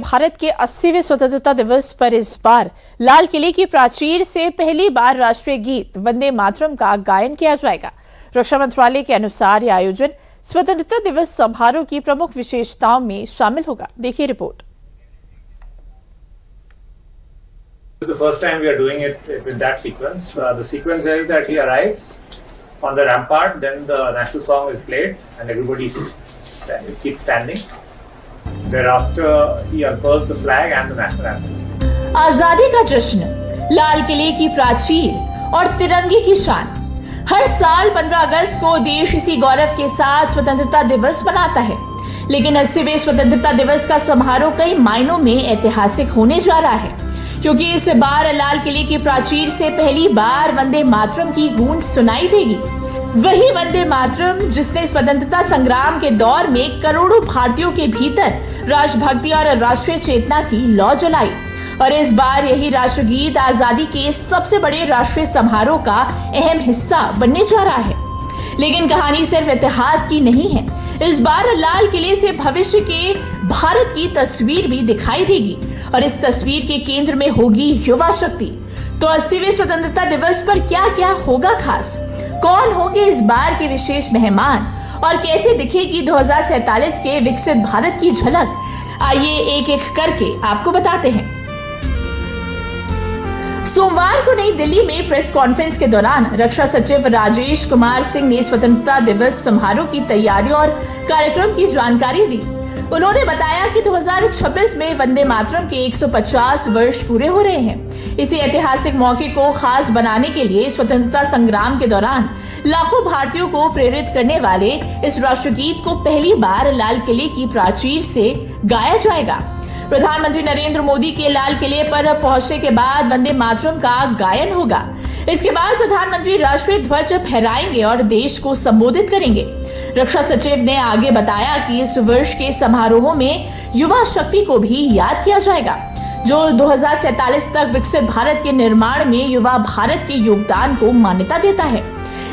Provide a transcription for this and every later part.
भारत के 80वें स्वतंत्रता दिवस पर इस बार लाल किले की प्राचीर से पहली बार राष्ट्रीय गीत वंदे मातरम का गायन किया जाएगा। रक्षा मंत्रालय के अनुसार यह आयोजन स्वतंत्रता दिवस समारोह की प्रमुख विशेषताओं में शामिल होगा। देखिए report. The first time we are doing it with that sequence. The sequence is that he arrives on the rampart, then the national song is played and everybody keeps standing. Thereafter he unfurls the flag and the national anthem. आजादी का जश्न, लाल किले की प्राचीर और तिरंगे की शान। हर साल 15 अगस्त को देश इसी गौरव के साथ स्वतंत्रता दिवस मनाता है, लेकिन 80वें स्वतंत्रता दिवस का समारोह कई मायनों में ऐतिहासिक होने जा रहा है, क्योंकि इस बार लाल किले की प्राचीर से पहली बार वंदे मातरम की गूंज सुनाई देगी। वही वंदे मातरम जिसने स्वतंत्रता संग्राम के दौर में करोड़ों भारतीयों के भीतर राष्ट्रभक्ति और राष्ट्रीय चेतना की लौ जलाई। और इस बार यही राष्ट्रगीत आजादी के सबसे बड़े राष्ट्रीय समारोह का अहम हिस्सा बनने जा रहा है। लेकिन कहानी सिर्फ इतिहास की नहीं है। इस बार लाल किले से भविष्य के भारत की तस्वीर भी दिखाई देगी और इस तस्वीर के केंद्र में होगी युवा शक्ति। तो 80वें स्वतंत्रता दिवस पर क्या क्या होगा खास? कौन होंगे इस बार के विशेष मेहमान और कैसे दिखेगी 2047 के विकसित भारत की झलक? आइए एक एक करके आपको बताते हैं। सोमवार को नई दिल्ली में प्रेस कॉन्फ्रेंस के दौरान रक्षा सचिव राजेश कुमार सिंह ने स्वतंत्रता दिवस समारोह की तैयारियों और कार्यक्रम की जानकारी दी। उन्होंने बताया कि 2026 में वंदे मातरम के 150 वर्ष पूरे हो रहे हैं। इसी ऐतिहासिक मौके को खास बनाने के लिए स्वतंत्रता संग्राम के दौरान लाखों भारतीयों को प्रेरित करने वाले इस राष्ट्रगीत को पहली बार लाल किले की प्राचीर से गाया जाएगा। प्रधानमंत्री नरेंद्र मोदी के लाल किले पर पहुंचने के बाद वंदे मातरम का गायन होगा। इसके बाद प्रधानमंत्री राष्ट्रीय ध्वज फहराएंगे और देश को संबोधित करेंगे। रक्षा सचिव ने आगे बताया कि इस वर्ष के समारोह में युवा शक्ति को भी याद किया जाएगा, जो 2047 तक विकसित भारत के निर्माण में युवा भारत के योगदान को मान्यता देता है।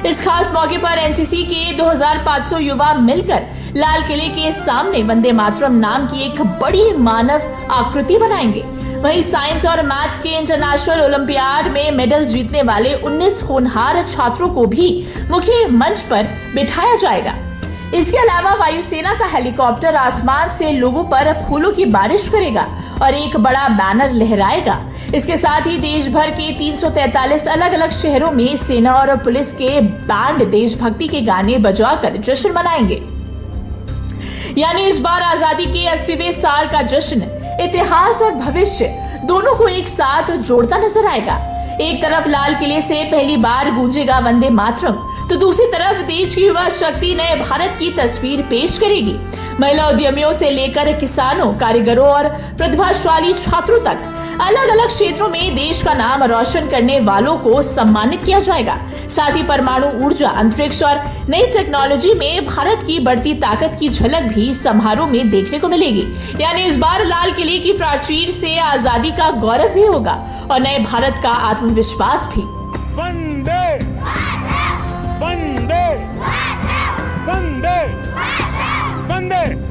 इस खास मौके पर एनसीसी के 2500 युवा मिलकर लाल किले के सामने वंदे मातरम नाम की एक बड़ी मानव आकृति बनाएंगे। वहीं साइंस और मैथ्स के इंटरनेशनल ओलंपियाड में मेडल जीतने वाले 19 होनहार छात्रों को भी मुख्य मंच पर बिठाया जाएगा। इसके अलावा वायुसेना का हेलीकॉप्टर आसमान से लोगों पर फूलों की बारिश करेगा और एक बड़ा बैनर लहराएगा। इसके साथ ही देश भर के 343 अलग अलग शहरों में सेना और पुलिस के बैंड देशभक्ति के गाने बजाकर जश्न मनाएंगे। यानी इस बार आजादी के 80वें साल का जश्न इतिहास और भविष्य दोनों को एक साथ जोड़ता नजर आएगा। एक तरफ लाल किले से पहली बार गूंजेगा वंदे मातरम, तो दूसरी तरफ देश की युवा शक्ति नए भारत की तस्वीर पेश करेगी। महिला उद्यमियों से लेकर किसानों, कारीगरों और प्रतिभाशाली छात्रों तक अलग अलग क्षेत्रों में देश का नाम रोशन करने वालों को सम्मानित किया जाएगा। साथ ही परमाणु ऊर्जा, अंतरिक्ष और नई टेक्नोलॉजी में भारत की बढ़ती ताकत की झलक भी समारोह में देखने को मिलेगी। यानी इस बार लाल किले की प्राचीर से आजादी का गौरव भी होगा और नए भारत का आत्मविश्वास भी। वंदे वंदे वंदे वंदे